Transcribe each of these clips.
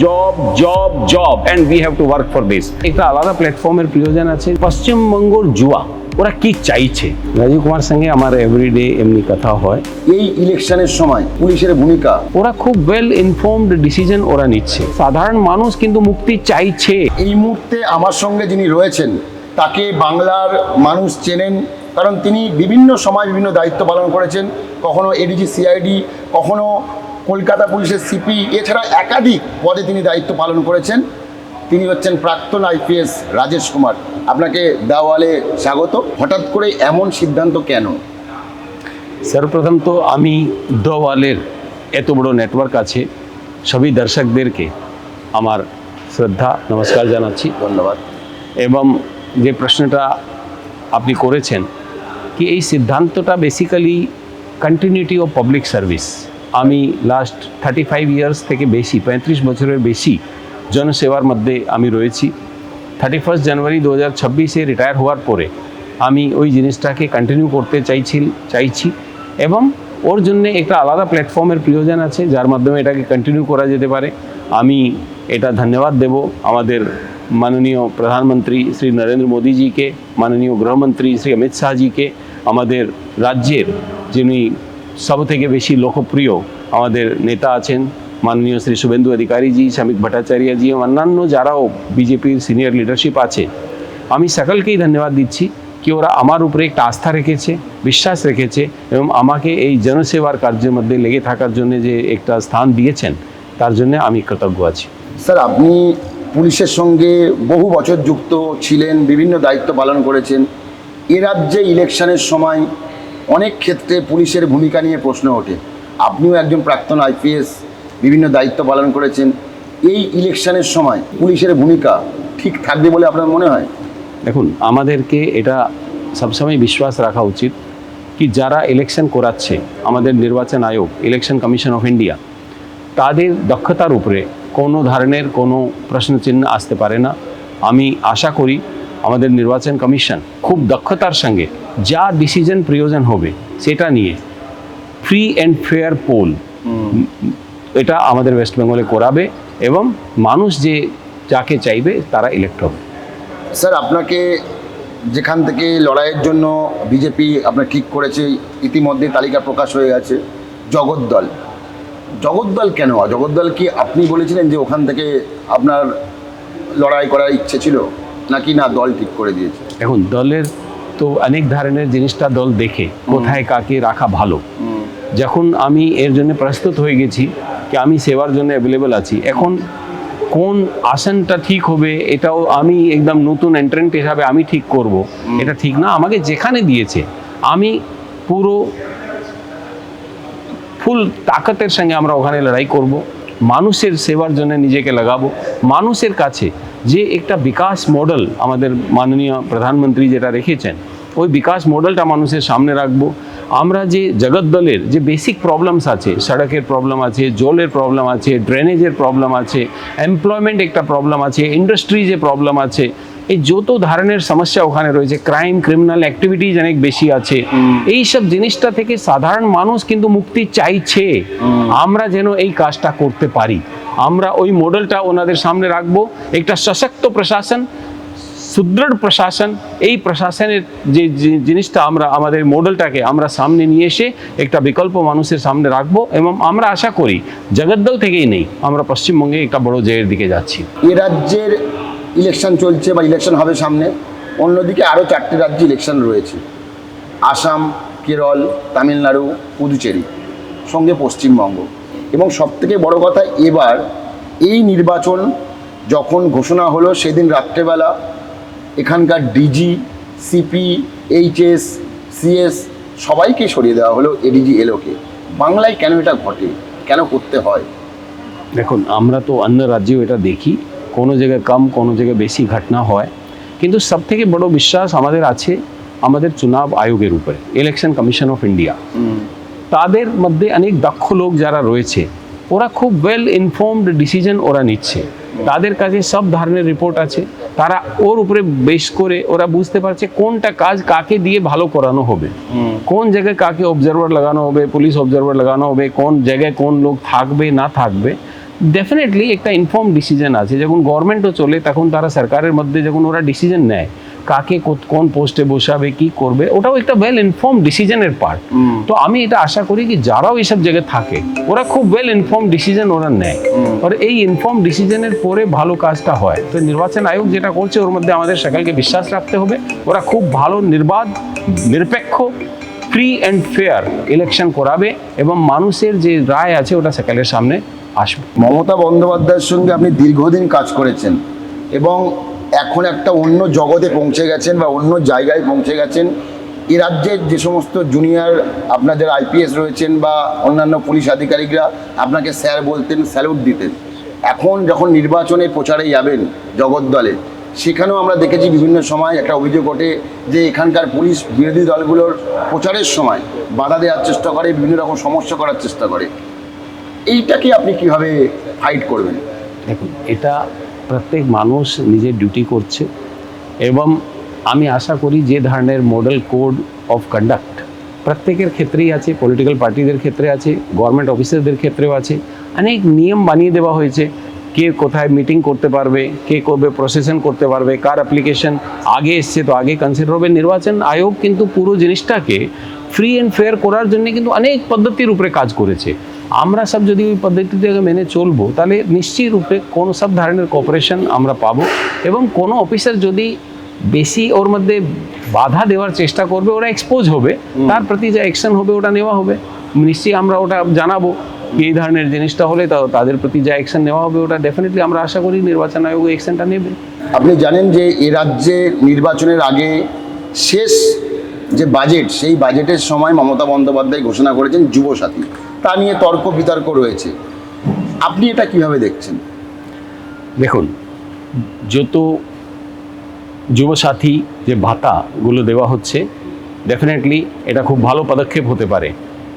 Job job job and we have to work for this. একটা আলাদা প্ল্যাটফর্মের প্রয়োজন আছে। পশ্চিমবঙ্গর যুবা ওরা কি চাইছে, রাজীব কুমার সঙ্গে আমার এভরিডে এমনি কথা হয়। এই ইলেকশনের সময় পুলিশের ভূমিকা, ওরা খুব ওয়েল ইনফর্মড ডিসিশন ওরা নিচ্ছে। সাধারণ মানুষ কিন্তু মুক্তি চাইছে। এই মুহূর্তে আমার সঙ্গে যিনি রয়েছেন তাকে বাংলার মানুষ চেনেন, কারণ তিনি বিভিন্ন সময় বিভিন্ন দায়িত্ব পালন করেছেন। কখনো এডিজি সিআইডি, কখনো কলকাতা পুলিশের সিপি, এছাড়া একাধিক পদে তিনি দায়িত্ব পালন করেছেন। তিনি হচ্ছেন প্রাক্তন আইপিএস রাজেশ কুমার। আপনাকে দেওয়ালে স্বাগত। হঠাৎ করে এমন সিদ্ধান্ত কেন? সর্বপ্রথম তো আমি দোওয়ালের এত বড় নেটওয়ার্ক আছে সবই দর্শকদেরকে আমার শ্রদ্ধা নমস্কার জানাচ্ছি। ধন্যবাদ। এবং যে প্রশ্নটা আপনি করেছেন কি এই সিদ্ধান্তটা basically continuity of public service. আমি লাস্ট 35 ইয়ার্স থেকে বেশি 35 বছরের বেশি জনসেবার মধ্যে আমি রয়েছি। 31 জানুয়ারি 2026-এ রিটায়ার হওয়ার পরে আমি ওই জিনিসটাকে কন্টিনিউ করতে চাইছি এবং ওর জন্যে একটা আলাদা প্ল্যাটফর্মের প্রয়োজন আছে যার মাধ্যমে এটাকে কন্টিনিউ করা যেতে পারে। আমি এটা ধন্যবাদ দেব আমাদের মাননীয় প্রধানমন্ত্রী শ্রী নরেন্দ্র মোদীজিকে, মাননীয় গৃহমন্ত্রী শ্রী অমিত শাহজিকে, আমাদের রাজ্যের যিনি সব থেকে বেশি লোকপ্রিয় আমাদের নেতা আছেন মাননীয় শ্রী শুভেন্দু অধিকারীজি, শ্রমিক ভট্টাচার্যজি এবং অন্যান্য যারাও বিজেপির সিনিয়র লিডারশিপ আছে, আমি সকলকেই ধন্যবাদ দিচ্ছি কি ওরা আমার উপরে একটা আস্থা রেখেছে, বিশ্বাস রেখেছে এবং আমাকে এই জনসেবার কার্যের মধ্যে লেগে থাকার জন্য যে একটা স্থান দিয়েছেন তার জন্য আমি কৃতজ্ঞ আছি। স্যার, আপনি পুলিশের সঙ্গে বহু বছর যুক্ত ছিলেন, বিভিন্ন দায়িত্ব পালন করেছেন। এ রাজ্যে ইলেকশনের সময় অনেক ক্ষেত্রে পুলিশের ভূমিকা নিয়ে প্রশ্ন ওঠে। আপনিও একজন প্রাক্তন আইপিএস, বিভিন্ন দায়িত্ব পালন করেছেন। এই ইলেকশনের সময় পুলিশের ভূমিকা ঠিক থাকবে বলে আপনার মনে হয়? দেখুন, আমাদেরকে এটা সবসময় বিশ্বাস রাখা উচিত কি যারা ইলেকশন করাচ্ছে, আমাদের নির্বাচন আয়োগ, ইলেকশন কমিশন অফ ইন্ডিয়া, তাদের দক্ষতার উপরে কোনো ধরনের কোনো প্রশ্নচিহ্ন আসতে পারে না। আমি আশা করি আমাদের নির্বাচন কমিশন খুব দক্ষতার সঙ্গে যা ডিসিশন প্রয়োজন হবে সেটা নিয়ে ফ্রি অ্যান্ড ফেয়ার পোল এটা আমাদের ওয়েস্ট বেঙ্গলে করাবে এবং মানুষ যে যাকে চাইবে তারা ইলেক্ট হবে। স্যার, আপনাকে যেখান থেকে লড়াইয়ের জন্য বিজেপি আপনার ঠিক করেছে, ইতিমধ্যে তালিকা প্রকাশ হয়ে গেছে, জগদ্দল। জগদ্দল কেন? জগদ্দল কি আপনি বলেছিলেন যে ওখান থেকে আপনার লড়াই করার ইচ্ছে ছিল, নাকি না দল ঠিক করে দিয়েছে? এখন দলের তো অনেক ধরনের জিনিসটা দল দেখে কোথায় কাকে রাখা ভালো। যখন আমি এর জন্য প্রস্তুত হয়ে গেছি কি আমি সেবার জন্য অ্যাভেলেবল আছি, এখন কোন আসনটা ঠিক হবে এটাও আমি একদম নতুন এন্ট্রেন্ট হিসাবে আমি ঠিক করব, এটা ঠিক না। আমাকে যেখানে দিয়েছে আমি পুরো ফুল তাকতের সঙ্গে আমরা ওখানে লড়াই করব, মানুষের সেবার জন্য নিজেকে লাগাবো। মানুষের কাছে যে একটা বিকাশ মডেল আমাদের মাননীয় প্রধানমন্ত্রী যেটা রেখেছেন, ওই বিকাশ মডেলটা মানুষের সামনে রাখবো। আমরা যে জগদ্দলের যে বেসিক প্রবলেমস আছে, সড়কের প্রবলেম আছে, জলের প্রবলেম আছে, ড্রেনেজের প্রবলেম আছে, এমপ্লয়মেন্ট একটা প্রবলেম আছে, ইন্ডাস্ট্রি যে প্রবলেম আছে, এই যত ধরনের সমস্যা ওখানে রয়েছে, ক্রাইম ক্রিমিনাল অ্যাক্টিভিটিজ অনেক বেশি আছে, এই সব জিনিসটা থেকে সাধারণ মানুষ কিন্তু মুক্তি চাইছে। আমরা যেন এই কাজটা করতে পারি, আমরা ওই মডেলটা ওনাদের সামনে রাখবো। একটা সশক্ত প্রশাসন, সুদৃঢ় প্রশাসন, এই প্রশাসনের যে জিনিসটা আমরা আমাদের মডেলটাকে আমরা সামনে নিয়ে এসে একটা বিকল্প মানুষের সামনে রাখবো এবং আমরা আশা করি জগদ্দল থেকেই নেই, আমরা পশ্চিমবঙ্গে একটা বড় জয়ের দিকে যাচ্ছি। এ রাজ্যের ইলেকশন চলছে বা ইলেকশন হবে সামনে, অন্যদিকে আরও 4টে রাজ্যে ইলেকশন রয়েছে: আসাম, কেরল, তামিলনাড়ু, পুদুচেরি, সঙ্গে পশ্চিমবঙ্গ। এবং সবথেকে বড় কথা, এবার এই নির্বাচন যখন ঘোষণা হলো সেদিন রাত্রেবেলা এখানকার ডিজি, সিপি, এইচএস, সিএস সবাইকে সরিয়ে দেওয়া হলো, এডিজি এলোকে। বাংলায় কেন এটা ঘটে, কেন করতে হয়? দেখুন, আমরা তো অন্য রাজ্যেও এটা দেখি, কোনো জায়গায় কম কোনো জায়গায় বেশি ঘটনা হয়, কিন্তু সবথেকে বড় বিশ্বাস আমাদের আছে আমাদের চুনাব আয়োগের উপরে, ইলেকশন কমিশন অফ ইন্ডিয়া। তাদের মধ্যে অনেক দক্ষ লোক যারা রয়েছে, ওরা খুব ওয়েল ইনফর্মড ডিসিশন ওরা নিচ্ছে। তাদের কাছে সব ধরনের রিপোর্ট আছে, তারা ওর উপরে বেশ করে ওরা বুঝতে পারছে কোনটা কাজ কাকে দিয়ে ভালো করানো হবে, কোন জায়গায় কাকে অবজারভার লাগানো হবে, পুলিশ অবজারভার লাগানো হবে, কোন জায়গায় কোন লোক থাকবে না থাকবে। ডেফিনেটলি একটা ইনফর্ম ডিসিশন আছে। যখন গভর্নমেন্টও চলে তখন তারা সরকারের মধ্যে যখন ওরা ডিসিশন নেয় কাকে কোন পোস্টে বসাবে কি করবে, ওটাও একটা ওয়েল ইনফর্ম ডিসিশনের পার্ট। তো আমি এটা আশা করি কি যারাও এইসব জায়গায় থাকে ওরা খুব ওয়েল ইনফর্ম ডিসিশন ওরা নেয়, আর এই ইনফর্ম ডিসিশনের পরে ভালো কাজটা হয়। তো নির্বাচন আয়োগ যেটা করছে ওর মধ্যে আমাদের সকলকে বিশ্বাস রাখতে হবে, ওরা খুব ভালো নির্বাধ নিরপেক্ষ ফ্রি অ্যান্ড ফেয়ার ইলেকশন করাবে এবং মানুষের যে রায় আছে ওটা সকলের সামনে আসবে। মমতা বন্দ্যোপাধ্যায়ের সঙ্গে আপনি দীর্ঘদিন কাজ করেছেন এবং এখন একটা অন্য জগতে পৌঁছে গেছেন বা অন্য জায়গায় পৌঁছে গেছেন। এ রাজ্যের যে সমস্ত জুনিয়র আপনার যারা আইপিএস রয়েছেন বা অন্যান্য পুলিশ আধিকারিকরা আপনাকে স্যার বলতেন, স্যালুট দিতেন। এখন যখন নির্বাচনে প্রচারে যাবেন জগদ্দলে, সেখানেও আমরা দেখেছি বিভিন্ন সময় একটা অভিযোগ ওঠে যে এখানকার পুলিশ বিরোধী দলগুলোর প্রচারের সময় বাধা দেওয়ার চেষ্টা করে, বিভিন্ন রকম সমস্যা করার চেষ্টা করে। এইটাকে আপনি কিভাবে ফাইট করবেন? দেখুন, এটা প্রত্যেক মানুষ নিজের ডিউটি করছে এবং আমি আশা করি যে ধরনের মডেল কোড অফ কন্ডাক্ট প্রত্যেকের ক্ষেত্রেই আছে, পলিটিক্যাল পার্টিদের ক্ষেত্রে আছে, গভর্নমেন্ট অফিসারদের ক্ষেত্রেও আছে। অনেক নিয়ম বানিয়ে দেওয়া হয়েছে, কে কোথায় মিটিং করতে পারবে, কে কবে প্রসেশন করতে পারবে, কার অ্যাপ্লিকেশন আগে এসছে তো আগে কনসিডার হবে। নির্বাচন আয়োগ কিন্তু পুরো জিনিসটাকে ফ্রি অ্যান্ড ফেয়ার করার জন্য কিন্তু অনেক পদ্ধতির উপরে কাজ করেছে। আমরা সব যদি ওই পদ্ধতিটাকে মেনে চলবো তাহলে নিশ্চিত রূপে কোনো সব ধরনের কোঅপারেশন আমরা পাবো এবং কোনো অফিসার যদি বেশি ওর মধ্যে বাধা দেওয়ার চেষ্টা করবে ওরা এক্সপোজ হবে, তার প্রতি যা অ্যাকশন হবে ওটা নেওয়া হবে। নিশ্চয়ই আমরা ওটা জানাবো এই ধরনের জিনিসটা হলে তাদের প্রতি যা অ্যাকশন নেওয়া হবে ওটা ডেফিনেটলি আমরা আশা করি নির্বাচন আয়োগ অ্যাকশনটা নেবে। আপনি জানেন যে এ রাজ্যে নির্বাচনের আগে শেষ যে বাজেট, সেই বাজেটের সময় মমতা বন্দ্যোপাধ্যায় ঘোষণা করেছেন যুবসাথী, তা নিয়ে তর্ক বিতর্ক রয়েছে। আপনি এটা কিভাবে দেখছেন? দেখুন, যত যুবসাথী যে ভাতাগুলো দেওয়া হচ্ছে ডেফিনেটলি এটা খুব ভালো পদক্ষেপ হতে পারে,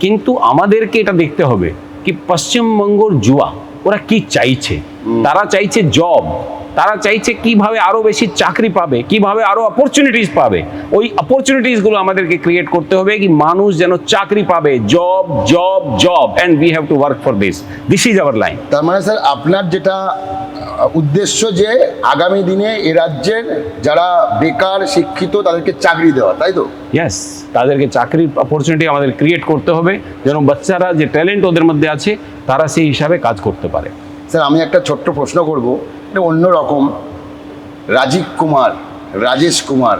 কিন্তু আমাদেরকে এটা দেখতে হবে কি পশ্চিমবঙ্গর যুবা ওরা কি চাইছে। তারা চাইছে জব, তারা চাইছে কিভাবে আরও বেশি চাকরি পাবে, কিভাবে আরও অপরচুনিটিস পাবে। ওই অপরচুনিটিসগুলো আমাদেরকে ক্রিয়েট করতে হবে কি মানুষ যেন চাকরি পাবে, job job job, and we have to work for this is our line. তার মানে স্যার আপনার যেটা উদ্দেশ্য যে আগামী দিনে এ রাজ্যের যারা বেকার শিক্ষিত তাদেরকে চাকরি দেওয়া, তাই তো? ইয়েস, তাদেরকে চাকরির অপরচুনিটি আমাদের ক্রিয়েট করতে হবে যেন বাচ্চারা যে ট্যালেন্ট ওদের মধ্যে আছে তারা সেই হিসাবে কাজ করতে পারে। স্যার আমি একটা ছোট্ট প্রশ্ন করব, এটা অন্যরকম। রাজীব কুমার, রাজেশ কুমার,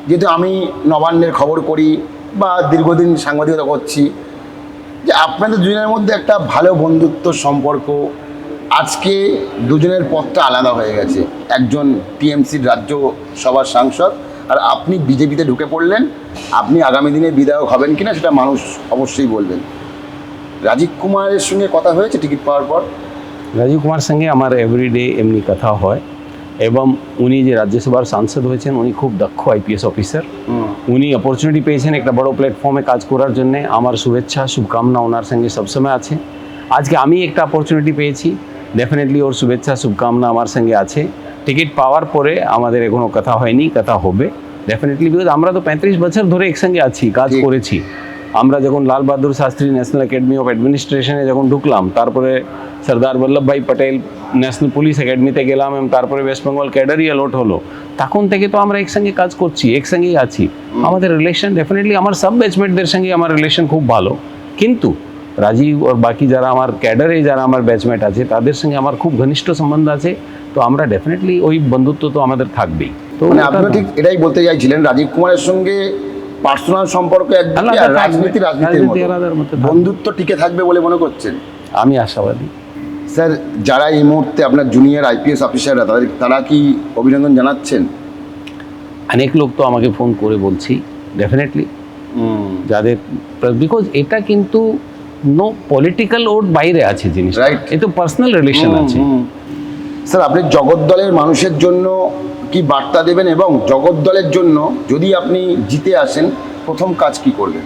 যেহেতু আমি নবান্নের খবর করি বা দীর্ঘদিন সাংবাদিকতা করছি, যে আপনাদের দুজনের মধ্যে একটা ভালো বন্ধুত্ব সম্পর্ক, আজকে দুজনের পথটা আলাদা হয়ে গেছে। একজন টিএমসির রাজ্যসভার সাংসদ আর আপনি বিজেপিতে ঢুকে পড়লেন। আপনি আগামী দিনে বিধায়ক হবেন কিনা সেটা মানুষ অবশ্যই বলবেন। রাজীব কুমারের সঙ্গে কথা হয়েছে টিকিট পাওয়ার পর? রাজীব কুমার সঙ্গে আমার এভরিডে এমনি কথা হয় এবং উনি যে রাজ্যসভার সাংসদ হয়েছেন উনি খুব দক্ষ আইপিএস অফিসার। উনি অপরচুনিটি পেয়েছেন একটা বড় প্ল্যাটফর্মে কাজ করার জন্য। আমার শুভেচ্ছা শুভকামনা ওনার সঙ্গে সবসময় আছে। আজকে আমি একটা অপরচুনিটি পেয়েছি, ডেফিনেটলি ওর শুভেচ্ছা শুভকামনা আমার সঙ্গে আছে। টিকিট পাওয়ার পরে আমাদের এখনো কথা হয়নি, কথা হবে ডেফিনেটলি, বিকজ আমরা তো 35 বছর ধরে একসঙ্গে আছি, কাজ করেছি। আমরা যখন Lal Bahadur Shastri national academy of অ্যাডমিনিস্ট্রেশনে যখন ঢুকলাম, তারপরে সর্দার বল্লভভাই পটেল ন্যাশনাল পুলিশ একাডেমিতে গেলাম এবং তারপরে ওয়েস্ট বেঙ্গল ক্যাডারই অ্যালট হলো, তখন থেকে তো আমরা একসঙ্গে কাজ করছি, একসঙ্গেই আছি। আমাদের রিলেশন ডেফিনেটলি আমার সব ব্যাচমেটদের সঙ্গে আমার রিলেশন খুব ভালো, কিন্তু রাজীব আর বাকি যারা আমার ক্যাডারে যারা আমার ব্যাচমেট আছে তাদের সঙ্গে আমার খুব ঘনিষ্ঠ সম্বন্ধ আছে। তো আমরা ডেফিনেটলি ওই বন্ধুত্ব তো আমাদের থাকবেই। তো মানে আপনি ঠিক এটাই বলতে চাইছিলেন, রাজীব কুমারের সঙ্গে পার্সোনাল সম্পর্ক একদিকে আর রাজনীতির মতো বন্ধুত্ব টিকে থাকবে বলে মনে করছেন? আমি আশাবাদী। স্যার, যারা এই মুহূর্তে আপনার জুনিয়র আইপিএস অফিসাররা তারা কি অভিনন্দন জানাচ্ছেন? অনেক লোক তো আমাকে ফোন করে বলছি ডেফিনেটলি, যাদের, বিকজ এটা কিন্তু নো পলিটিক্যাল ওর বাইরে আছে জিনিস, রাইট? এ তো পার্সোনাল রিলেশন আছে। স্যার, আপনি জগদ্দলের মানুষের জন্য কি বার্তা দেবেন এবং জগদ্দলের জন্য যদি আপনি জিতে আসেন প্রথম কাজ কি করবেন?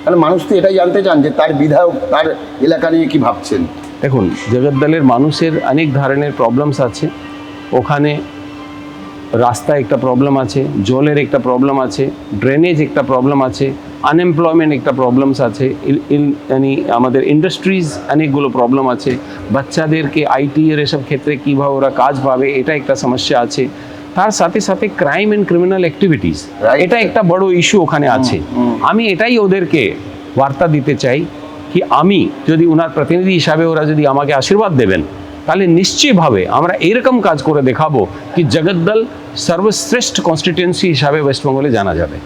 কারণ মানুষ তো এটাই জানতে চান যে তার বিধায়ক তার এলাকা নিয়ে কি ভাবছেন। দেখুন, জগদ্দলের মানুষের অনেক ধরনের প্রবলেমস আছে। ওখানে রাস্তা একটা প্রবলেম আছে, জলের একটা প্রবলেম আছে, ড্রেনেজ একটা প্রবলেম আছে, আনএমপ্লয়মেন্ট একটা প্রবলেমস আছে, মানে আমাদের ইন্ডাস্ট্রিজ অনেকগুলো প্রবলেম আছে, বাচ্চাদেরকে আইটি এর এসব ক্ষেত্রে কীভাবে ওরা কাজ পাবে এটা একটা সমস্যা আছে। তার সাথে সাথে crime and criminal activities, Right. এটা একটা বড় ইস্যু ওখানে আছে। আমি এটাই ওদেরকে বার্তা দিতে চাই কি আমি যদি ওনার প্রতিনিধি হিসাবে ওরা যদি আমাকে আশীর্বাদ দেবেন, তাহলে নিশ্চয়ভাবে আমরা এরকম কাজ করে দেখাবো কি জগদ্দল সর্বশ্রেষ্ঠ কনস্টিটিউয়েন্সি হিসাবে ওয়েস্টবেঙ্গলে জানা যাবে।